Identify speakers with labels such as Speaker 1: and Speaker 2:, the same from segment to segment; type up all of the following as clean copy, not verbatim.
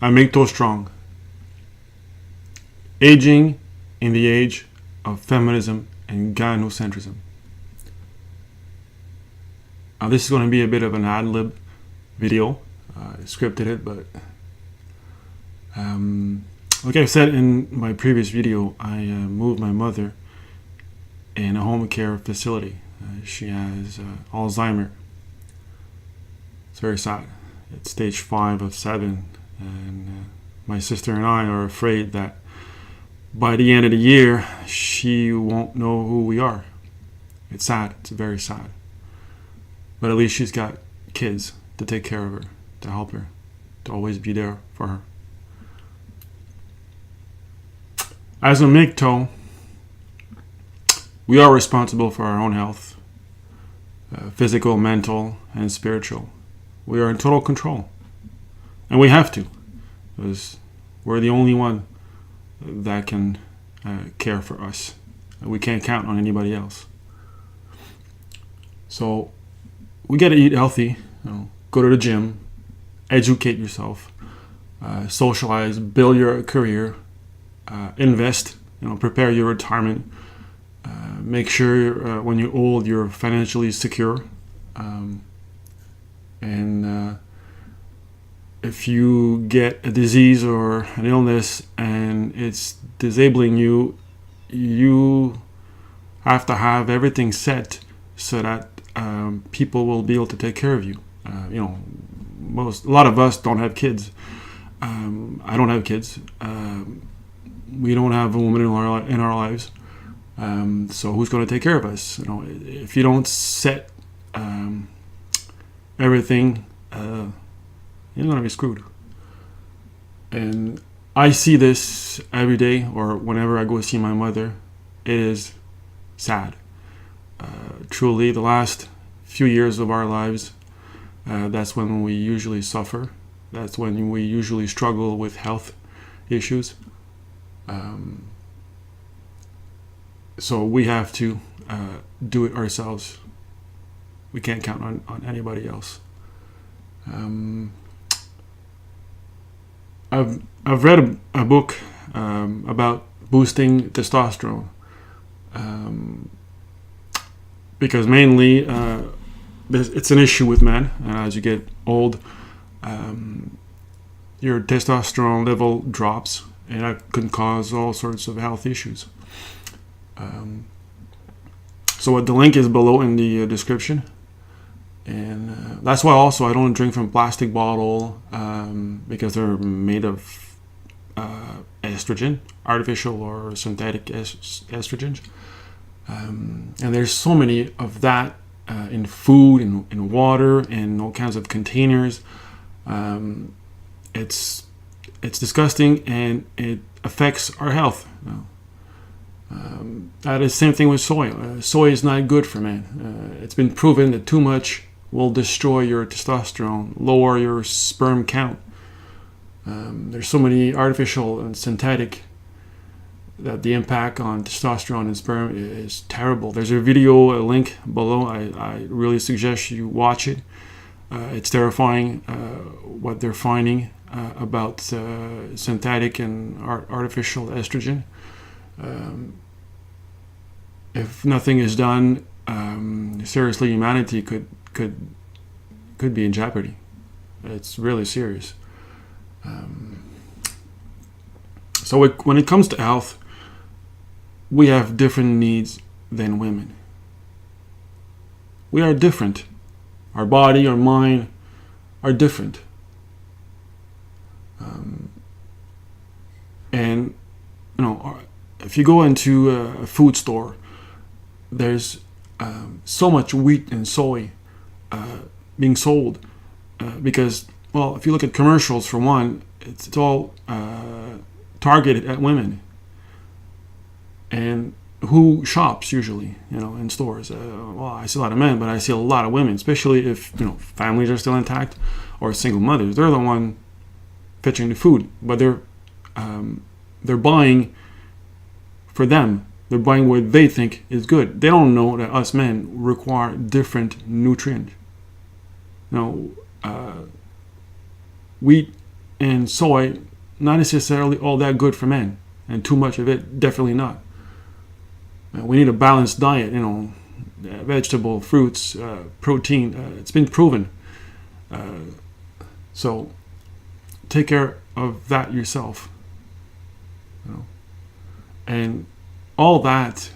Speaker 1: I make MGTOW strong. Aging in the age of feminism and gynocentrism. This is going to be a bit of an ad-lib video. I scripted it, but like I said in my previous video, I moved my mother in a home care facility. She has Alzheimer's. It's very sad. It's stage 5 of 7, and my sister and I are afraid that by the end of the year, she won't know who we are. It's sad. It's very sad. But at least she's got kids to take care of her, to help her, to always be there for her. As a MGTOW, we are responsible for our own health, physical, mental, and spiritual. We are in total control. And we have to, because we're the only one that can care for us. We can't count on anybody else. So we got to eat healthy, go to the gym, educate yourself, socialize, build your career, invest, prepare your retirement, make sure when you're old you're financially secure, and if you get a disease or an illness and it's disabling you, you have to have everything set so that people will be able to take care of you. A lot of us don't have kids. I don't have kids. We don't have a woman in our lives. So who's going to take care of us? If you don't set everything, you're going to be screwed. And I see this every day, or whenever I go see my mother. It is sad. Truly, the last few years of our lives, that's when we usually suffer. That's when we usually struggle with health issues. So we have to do it ourselves. We can't count on anybody else. I've read a book about boosting testosterone, because mainly it's an issue with men. As you get old, your testosterone level drops, and that can cause all sorts of health issues. So the link is below in the description, and that's why also I don't drink from plastic bottle, because they're made of estrogen, artificial or synthetic estrogens, and there's so many of that in food, in water, and all kinds of containers. It's disgusting, and it affects our health. That is the same thing with soy. Soy is not good for men. It's been proven that too much will destroy your testosterone, lower your sperm count. There's so many artificial and synthetic that the impact on testosterone and sperm is terrible. There's a video, a link below. I really suggest you watch it. It's terrifying what they're finding about synthetic and artificial estrogen. If nothing is done, seriously, humanity could be in jeopardy. It's really serious. So when it comes to health, we have different needs than women. We are different. Our body, our mind are different. And if you go into a food store, there's so much wheat and soy being sold because, well, if you look at commercials, for one, it's all targeted at women. And who shops usually, in stores? Well, I see a lot of men, but I see a lot of women, especially if, families are still intact or single mothers. They're the one fetching the food, but they're buying for them. They're buying what they think is good. They don't know that us men require different nutrients. Wheat and soy, not necessarily all that good for men, and too much of it, definitely not. We need a balanced diet, vegetable, fruits, protein. It's been proven. So take care of that yourself. And all that,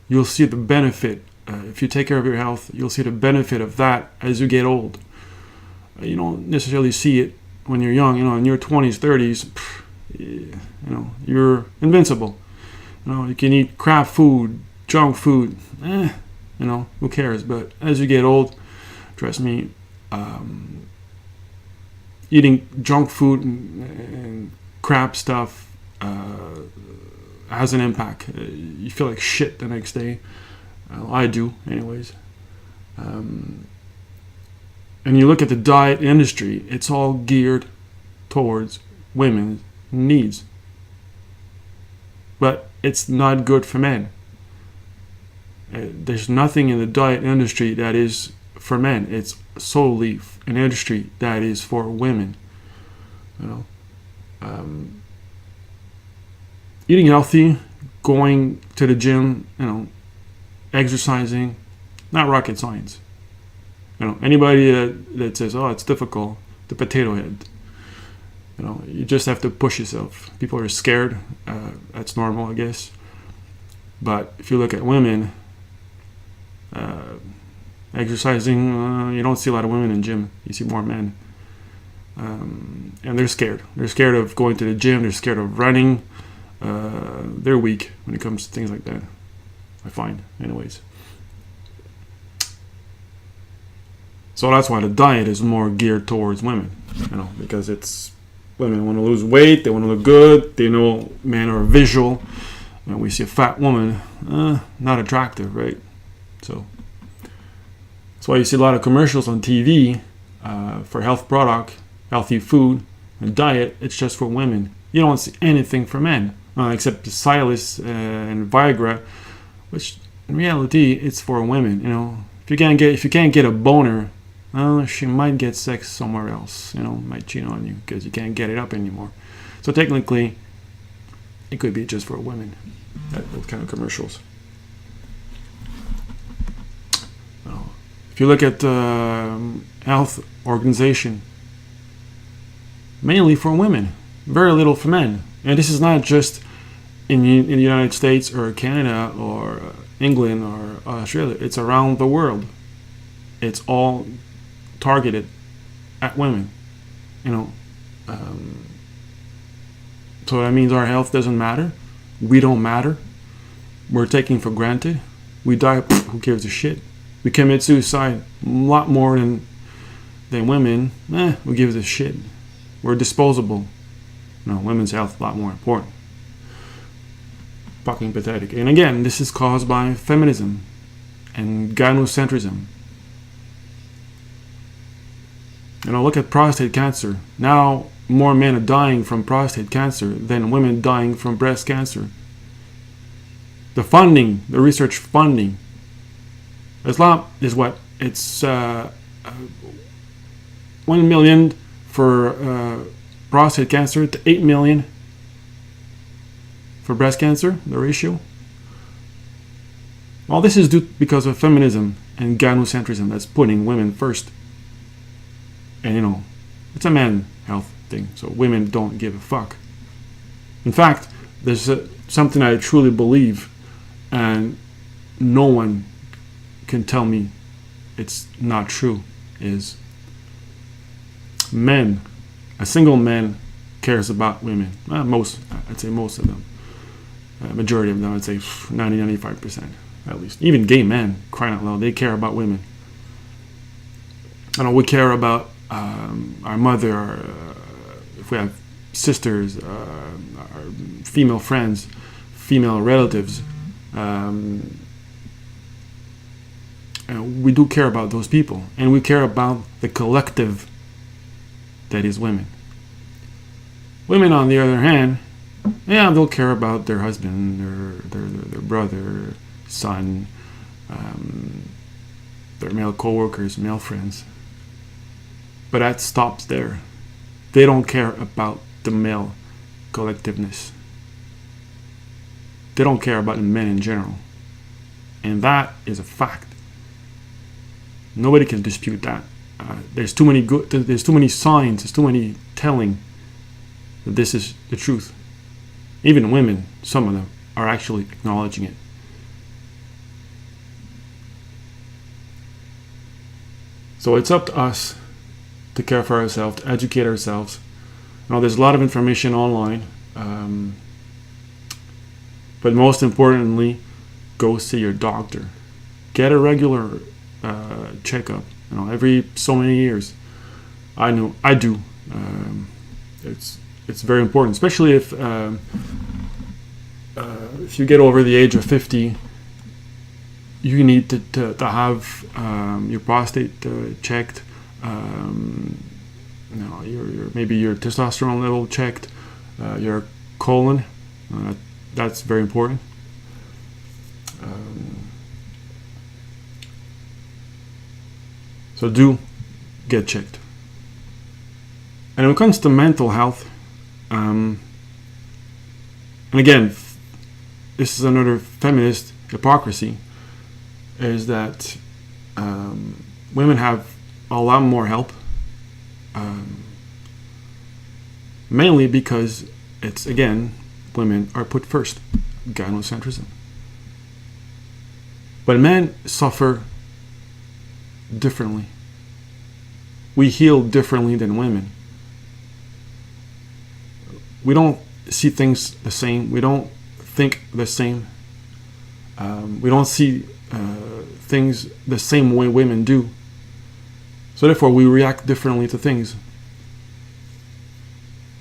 Speaker 1: you'll see the benefit. If you take care of your health, you'll see the benefit of that as you get old. You don't necessarily see it when you're young. In your 20s, 30s, you're invincible. You can eat crap food, junk food. Who cares? But as you get old, trust me, eating junk food and crap stuff has an impact. You feel like shit the next day. I do, anyways. And you look at the diet industry, it's all geared towards women's needs. But it's not good for men. There's nothing in the diet industry that is for men. It's solely an industry that is for women. Eating healthy, going to the gym, exercising, not rocket science. Anybody that says, "Oh, it's difficult," the potato head. You just have to push yourself. People are scared. That's normal, I guess. But if you look at women exercising, you don't see a lot of women in gym. You see more men. And they're scared. They're scared of going to the gym. They're scared of running. They're weak when it comes to things like that, I find, anyways. So that's why the diet is more geared towards women, because it's women want to lose weight, they want to look good, they know men are visual. When we see a fat woman, not attractive, right? So that's why you see a lot of commercials on TV for health product, healthy food, and diet. It's just for women. You don't see anything for men, except the Cialis and Viagra, which in reality it's for women. If you can't get a boner, she might get sex somewhere else. Might cheat on you because you can't get it up anymore. So technically, it could be just for women. Those kind of commercials. If you look at health organization, mainly for women, very little for men. And this is not just in the United States or Canada or England or Australia. It's around the world. It's all targeted at women. So that means our health doesn't matter. We don't matter. We're taken for granted. We die. Who gives a shit? We commit suicide a lot more than women. Who gives a shit? We're disposable. Women's health a lot more important. Fucking pathetic. And again, this is caused by feminism and gynocentrism. Look at prostate cancer. Now more men are dying from prostate cancer than women dying from breast cancer. The funding, the research funding, it's 1 million for prostate cancer to 8 million for breast cancer, the ratio. All this is due because of feminism and gynocentrism that's putting women first. And it's a man health thing, so women don't give a fuck. In fact, there's something I truly believe, and no one can tell me it's not true, is men, a single man cares about women. I'd say most of them. Majority of them, I'd say 90-95% at least. Even gay men, crying out loud, they care about women. We care about our mother, if we have sisters, our female friends, female relatives. And we do care about those people, and we care about the collective that is women. Women, on the other hand, they'll care about their husband, their brother, son, their male co-workers, male friends. But that stops there. They don't care about the male collectiveness. They don't care about men in general. And that is a fact. Nobody can dispute that. There's too many signs, there's too many telling that this is the truth. Even women, some of them, are actually acknowledging it. So it's up to us to care for ourselves, to educate ourselves. Now, there's a lot of information online, but most importantly, go see your doctor. Get a regular checkup. Every so many years. I do. It's very important, especially if you get over the age of 50. You need to have your prostate checked. Maybe your testosterone level checked. Your colon. That's very important. So do get checked. And when it comes to mental health, and again, this is another feminist hypocrisy, is that women have a lot more help, mainly because it's, again, women are put first, gynocentrism. But men suffer differently. We heal differently than women. We don't see things the same. We don't think the same. We don't see things the same way women do. So therefore, we react differently to things.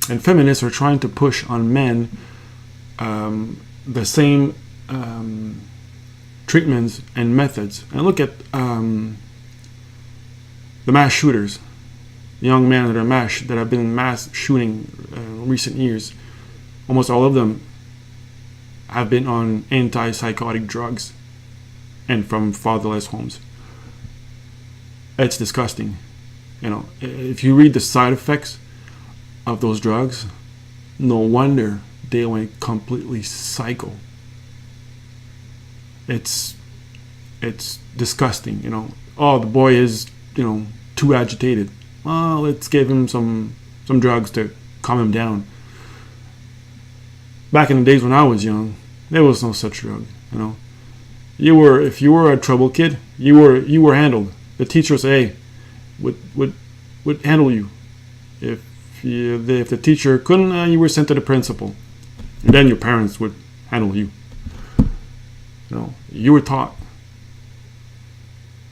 Speaker 1: And feminists are trying to push on men the same treatments and methods. And look at the mass shooters, the young men that have been mass shooting in recent years. Almost all of them have been on antipsychotic drugs and from fatherless homes. It's disgusting. If you read the side effects of those drugs, no wonder they went completely psycho. It's disgusting. Oh, the boy is too agitated. Well, let's give him some drugs to calm him down. Back in the days when I was young, there was no such drug. If you were a trouble kid, you were handled. The teacher would say, hey, would handle you. If the teacher couldn't, you were sent to the principal, and then your parents would handle you. You were taught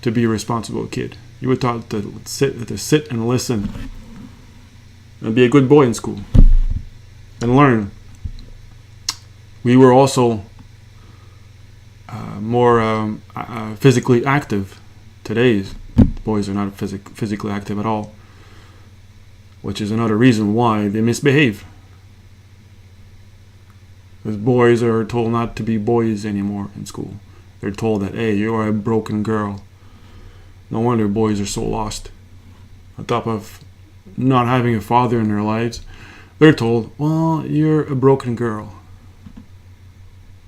Speaker 1: to be a responsible kid. You were taught to sit and listen and be a good boy in school and learn. We were also more physically active. Today's boys are not physically active at all, which is another reason why they misbehave. Because boys are told not to be boys anymore in school. They're told that, hey, you are a broken girl. No wonder boys are so lost. On top of not having a father in their lives, they're told, well, you're a broken girl.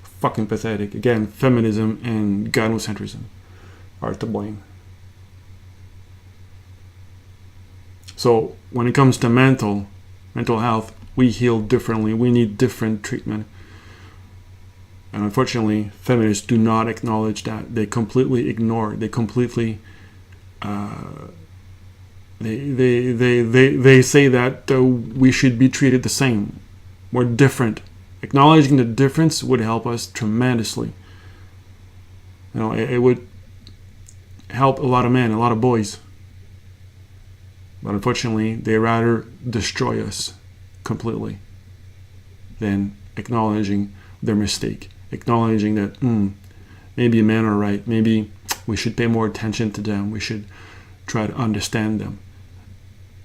Speaker 1: Fucking pathetic. Again, feminism and gynocentrism are to blame. So when it comes to mental health, we heal differently. We need different treatment. And unfortunately, feminists do not acknowledge that. They completely ignore. They completely they say that we should be treated the same. We're different. Acknowledging the difference would help us tremendously. It would help a lot of men, a lot of boys. But unfortunately, they rather destroy us completely than acknowledging their mistake. Acknowledging that maybe men are right. Maybe we should pay more attention to them. We should try to understand them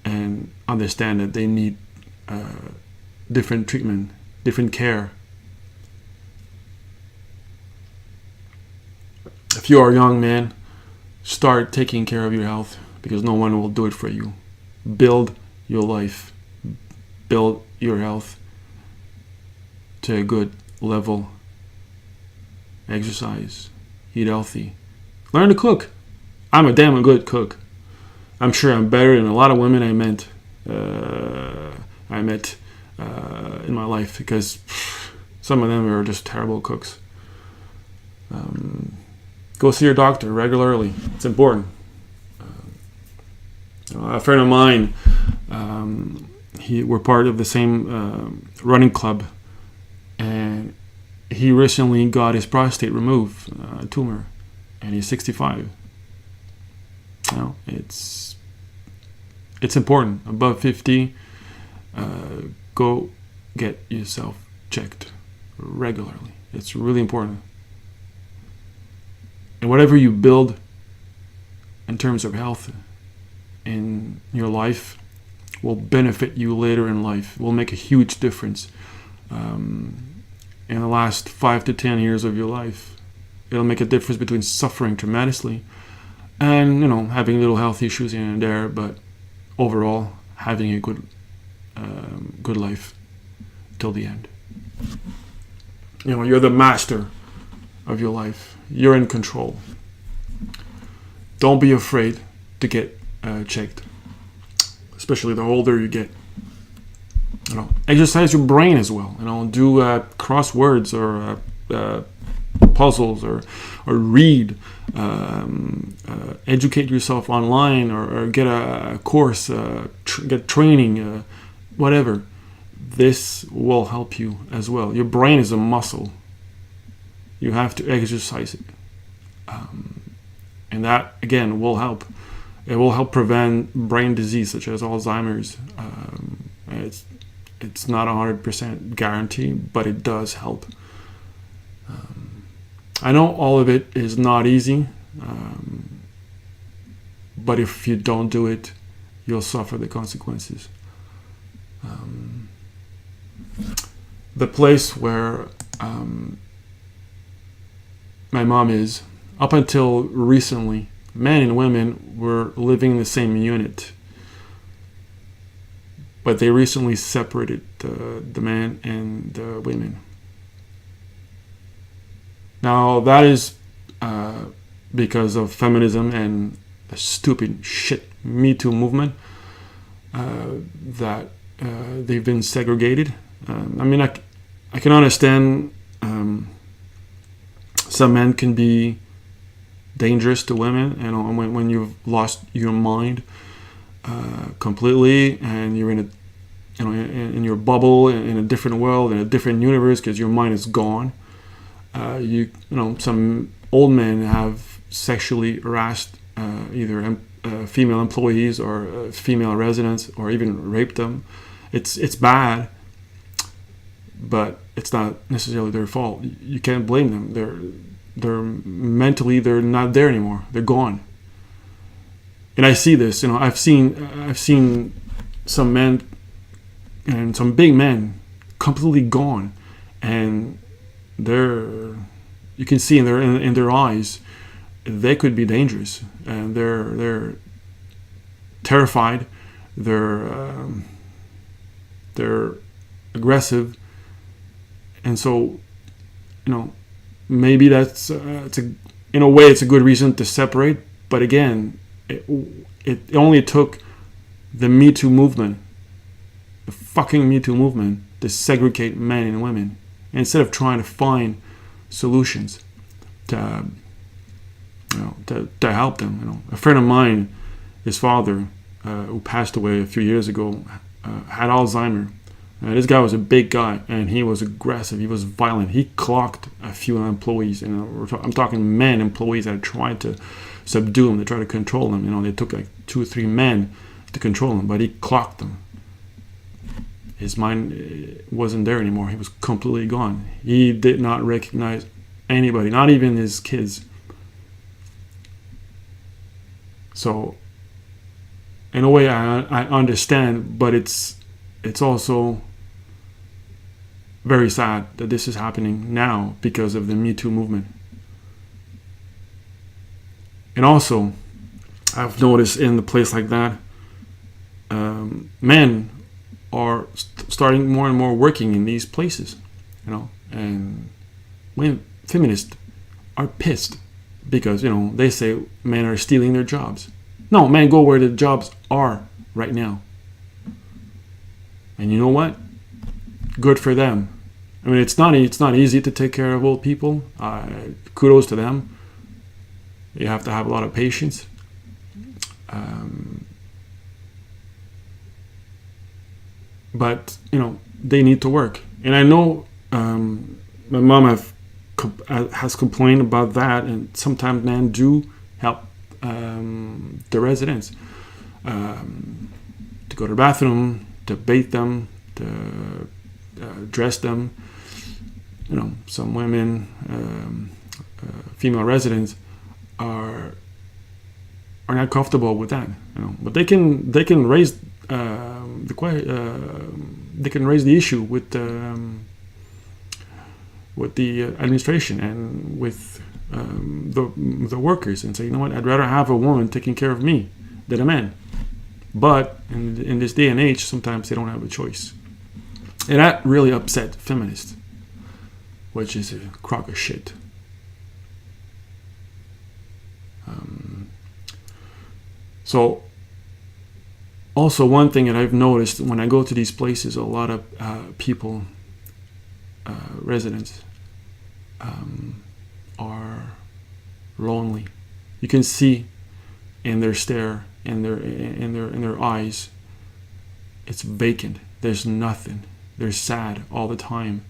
Speaker 1: and understand that they need different treatment, different care. If you are a young man, start taking care of your health because no one will do it for you. Build your life. build your health to a good level. Exercise, eat healthy, learn to cook. I'm a damn good cook. I'm sure I'm better than a lot of women I met in my life, because some of them are just terrible cooks. Go see your doctor regularly. It's important. A friend of mine, we're part of the same running club, and he recently got his prostate removed, a tumor, and he's 65. It's important. Above 50, go get yourself checked regularly. It's really important. And whatever you build in terms of health in your life will benefit you later in life, will make a huge difference in the last 5 to 10 years of your life. It'll make a difference between suffering tremendously and, having little health issues here and there, but overall having a good life till the end. You're the master of your life. You're in control. Don't be afraid to get checked, especially the older you get. Exercise your brain as well. Do crosswords or puzzles, or read, educate yourself online, or get a course, get training, whatever. This will help you as well. Your brain is a muscle. You have to exercise it, and that again will help. It will help prevent brain disease such as Alzheimer's. It's not 100% guarantee, but it does help. I know all of it is not easy, but if you don't do it, you'll suffer the consequences. The place where my mom is, up until recently, men and women were living in the same unit, but they recently separated the men and the women. Now that is because of feminism and the stupid shit Me Too movement, that they've been segregated. I can understand some men can be dangerous to women, when you've lost your mind completely, and you're in in your bubble, in a different world, in a different universe, because your mind is gone. Some old men have sexually harassed either female employees or female residents, or even raped them. It's bad, but it's not necessarily their fault. You can't blame them. They're mentally, they're not there anymore. They're gone. And I see this. I've seen some men, and some big men, completely gone, and you can see in their eyes, they could be dangerous, and they're terrified. They're aggressive, and so maybe that's in a way it's a good reason to separate. But again, it only took the Me Too movement, the fucking Me Too movement, to segregate men and women, instead of trying to find solutions to help them. A friend of mine, his father, who passed away a few years ago, had Alzheimer's. This guy was a big guy, and he was aggressive. He was violent. He clocked a few employees. I'm talking men employees that tried to subdue him. They tried to control him. They took like 2 or 3 men to control him, but he clocked them. His mind wasn't there anymore. He was completely gone. He did not recognize anybody, not even his kids. So, in a way, I understand, but it's also very sad that this is happening now because of the Me Too movement. And also, I've noticed in the place like that, men are starting more and more working in these places, and when feminists are pissed because, they say men are stealing their jobs. No, men go where the jobs are right now. And you know what? Good for them. I mean, it's not easy to take care of old people. Kudos to them. You have to have a lot of patience. But, they need to work. And I know my mom has complained about that, and sometimes men do help the residents to go to the bathroom, to bathe them, to dress them. Some women, female residents, are not comfortable with that. But they can raise they can raise the issue with the administration and with the workers, and say, you know what, I'd rather have a woman taking care of me than a man. But in this day and age, sometimes they don't have a choice. And that really upset feminists, which is a crock of shit. So, also one thing that I've noticed when I go to these places, a lot of people, residents, are lonely. You can see in their stare, in their eyes, it's vacant. There's nothing. They're sad all the time.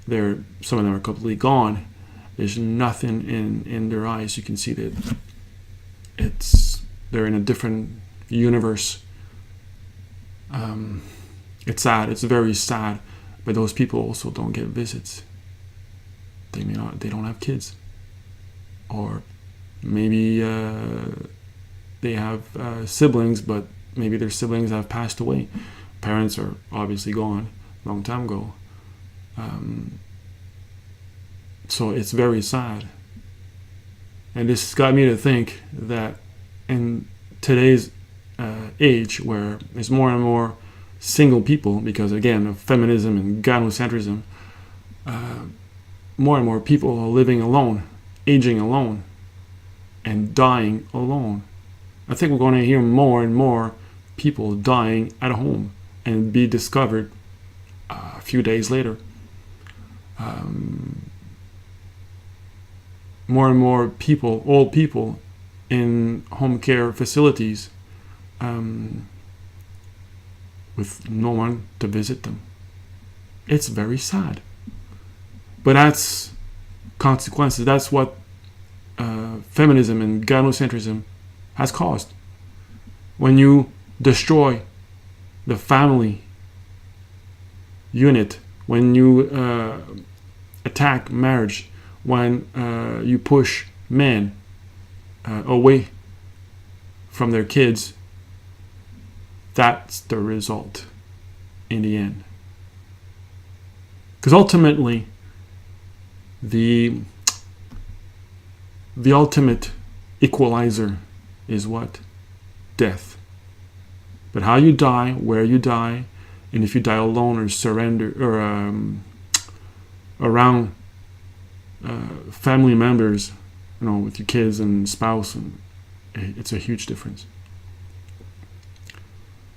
Speaker 1: Some of them are completely gone. There's nothing in their eyes. You can see that they're in a different universe. It's sad. It's very sad. But those people also don't get visits. They don't have kids, or maybe they have siblings, but maybe their siblings have passed away. Parents are obviously gone a long time ago. So it's very sad. And this got me to think that in today's age, where there's more and more single people, because again of feminism and gynocentrism, more and more people are living alone, aging alone, and dying alone. I think we're going to hear more and more people dying at home and be discovered a few days later. More and more people, old people, in home care facilities, with no one to visit them. It's very sad. But that's consequences. That's what feminism and gynocentrism has caused. When you destroy the family unit, when you attack marriage, when you push men away from their kids, that's the result in the end. Because ultimately, the ultimate equalizer is what? Death. But how you die, where you die, and if you die alone or surrender or around family members, with your kids and spouse, and it's a huge difference.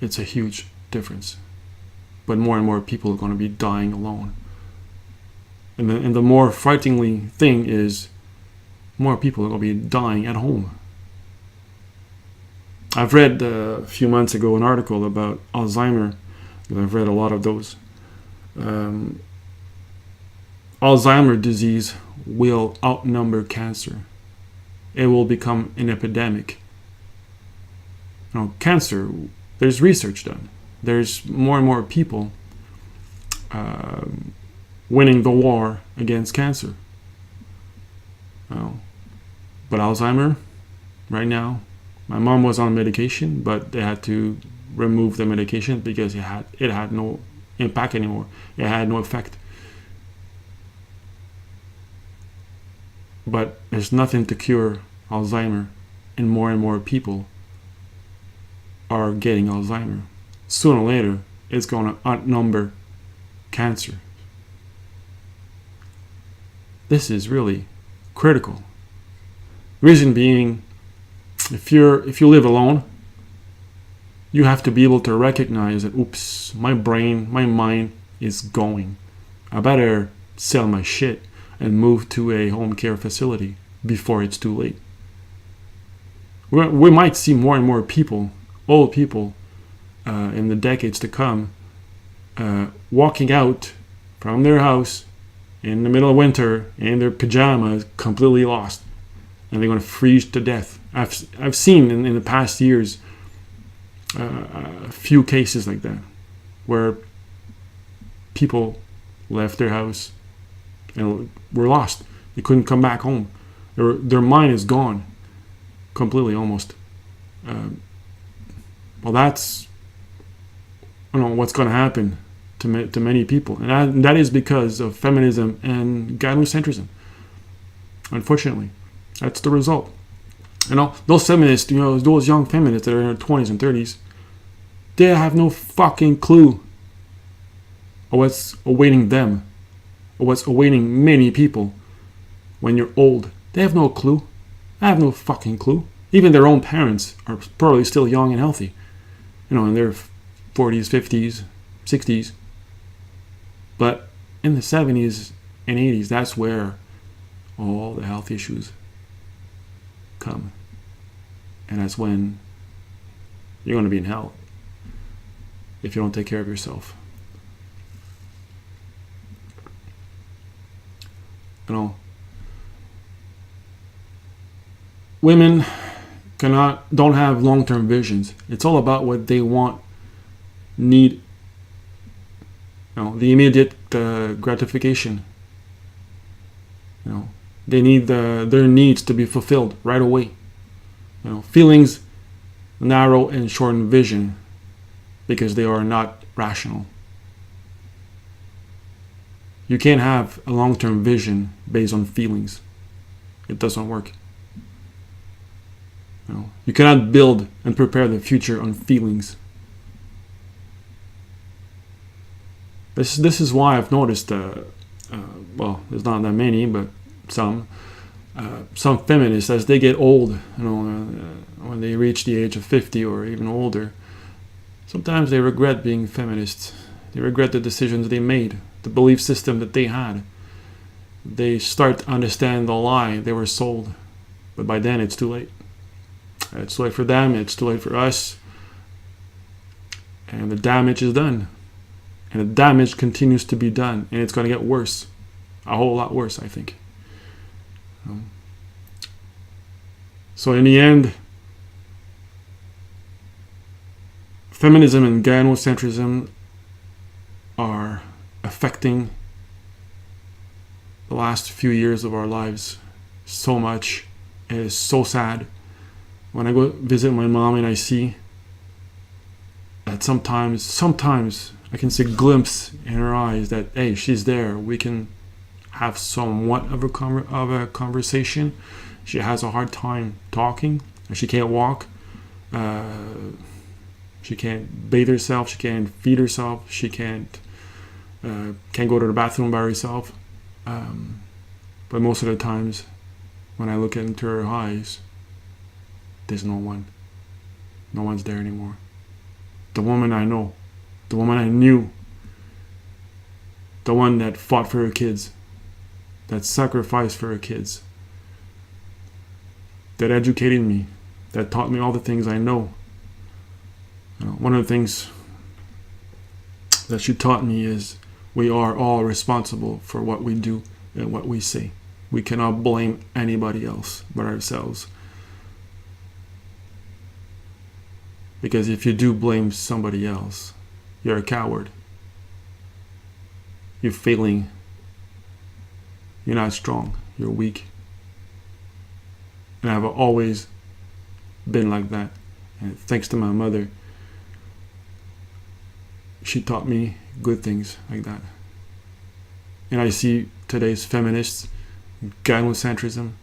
Speaker 1: It's a huge difference. But more and more people are going to be dying alone. And the more frighteningly thing is, more people are going to be dying at home. I've read a few months ago an article about Alzheimer. I've read a lot of those. Alzheimer disease will outnumber cancer. It will become an epidemic. Cancer, there's research done. There's more and more people winning the war against cancer. But Alzheimer, right now, my mom was on medication, but they had to remove the medication because it had no impact anymore. It had no effect. But there's nothing to cure Alzheimer, and more people are getting Alzheimer. Sooner or later, it's going to outnumber cancer. This is really critical. Reason being, if you live alone, you have to be able to recognize that, oops, my brain, my mind is going. I better sell my shit and move to a home care facility before it's too late. We might see more and more people, old people, in the decades to come, walking out from their house in the middle of winter in their pajamas, completely lost, and they're going to freeze to death. I've seen in the past years a few cases like that, where people left their house and were lost. They couldn't come back home. Their mind is gone completely, almost. Well, that's what's going to happen to many people, and that is because of feminism and gynocentrism. Unfortunately, that's the result. Those feminists, those young feminists that are in their 20s and 30s, they have no fucking clue of what's awaiting them, or what's awaiting many people when you're old. They have no clue. I have no fucking clue. Even their own parents are probably still young and healthy, in their 40s, 50s, 60s. But in the 70s and 80s, that's where all the health issues come. And that's when you're going to be in hell if you don't take care of yourself. Women don't have long-term visions. It's all about what they want, need, the immediate gratification. They need their needs to be fulfilled right away. Feelings narrow and shorten vision because they are not rational. You can't have a long-term vision based on feelings. It doesn't work. You cannot build and prepare the future on feelings. This is why I've noticed, there's not that many, but some feminists, as they get old, when they reach the age of 50 or even older, sometimes they regret being feminists. They regret the decisions they made, the belief system that they had. They start to understand the lie they were sold, but by then it's too late. It's too late for them, it's too late for us, and the damage is done. And the damage continues to be done, and it's going to get worse. A whole lot worse, I think. So in the end, feminism and gynocentrism are affecting the last few years of our lives so much. It is so sad. When I go visit my mom and I see that sometimes I can see a glimpse in her eyes that, hey, she's there. We can have somewhat of a conversation. She has a hard time talking. She can't walk. She can't bathe herself. She can't feed herself. She can't go to the bathroom by herself. But most of the times, when I look into her eyes, there's no one. No one's there anymore. The woman I know, the woman I knew, the one that fought for her kids, that sacrificed for her kids, that educated me, that taught me all the things I know. One of the things that she taught me is we are all responsible for what we do and what we say. We cannot blame anybody else but ourselves. Because if you do blame somebody else, you're a coward. You're failing. You're not strong. You're weak. And I've always been like that. And thanks to my mother, she taught me good things like that. And I see today's feminists, gynocentrism,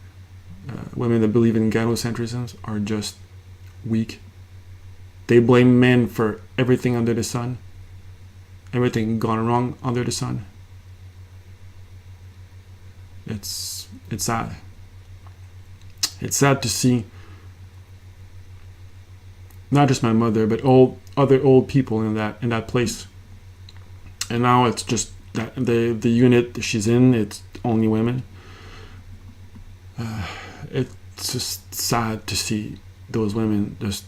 Speaker 1: women that believe in gynocentrism are just weak. They blame men for everything under the sun. everything gone wrong under the sun. It's sad. It's sad to see not just my mother, but all other old people in that place. And now it's just that the unit that she's in, it's only women. It's just sad to see those women just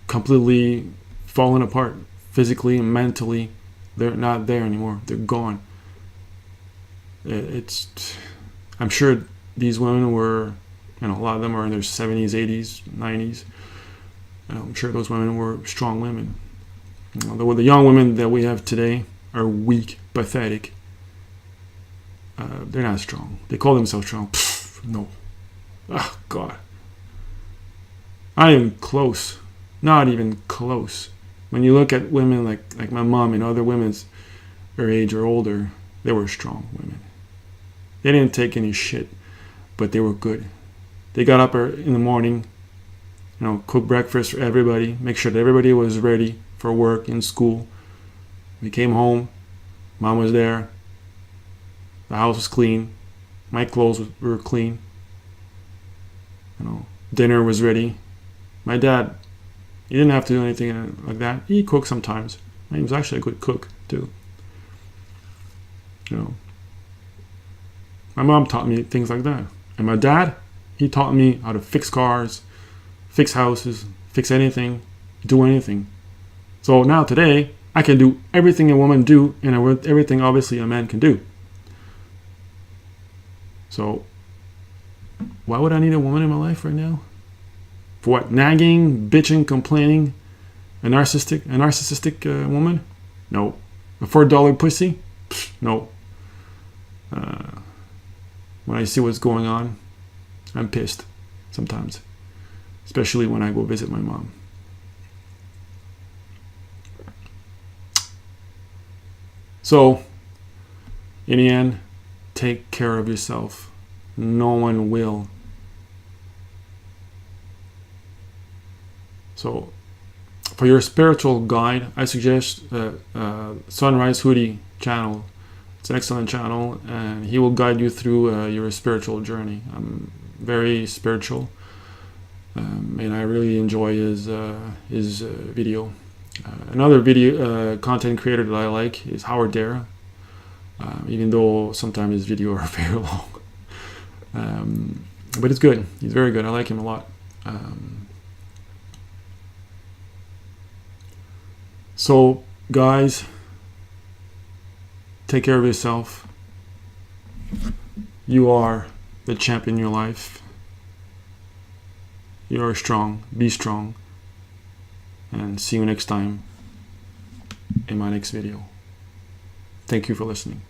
Speaker 1: completely falling apart physically and mentally. They're not there anymore. They're gone. I'm sure these women were, a lot of them are in their 70s, 80s, 90s. I'm sure those women were strong women. The young women that we have today are weak, pathetic. They're not strong. They call themselves strong. Pfft, no. Oh, God. Not even close. Not even close. When you look at women like my mom and other women's her age or older, they were strong women. They didn't take any shit, but they were good. They got up in the morning, cook breakfast for everybody, make sure that everybody was ready for work and school. We came home, mom was there, the house was clean, my clothes were clean, dinner was ready. My dad, he didn't have to do anything like that. He cooked sometimes. He was actually a good cook too. My mom taught me things like that. And my dad, he taught me how to fix cars, fix houses, fix anything, do anything. So now today, I can do everything a woman do and everything obviously a man can do. So why would I need a woman in my life right now? For what? Nagging, bitching, complaining? A narcissistic woman? No. A $4 pussy? Pfft, no. When I see what's going on, I'm pissed sometimes, especially when I go visit my mom. So, in the end, take care of yourself. No one will. So, for your spiritual guide, I suggest Sunrise Hoodie channel. It's an excellent channel, and he will guide you through your spiritual journey. I'm very spiritual, and I really enjoy his video. Another video content creator that I like is Howard Dare, even though sometimes his videos are very long. But it's good. He's very good. I like him a lot. So, guys, take care of yourself. You are the champion in your life. You are strong. Be strong. And see you next time in my next video. Thank you for listening.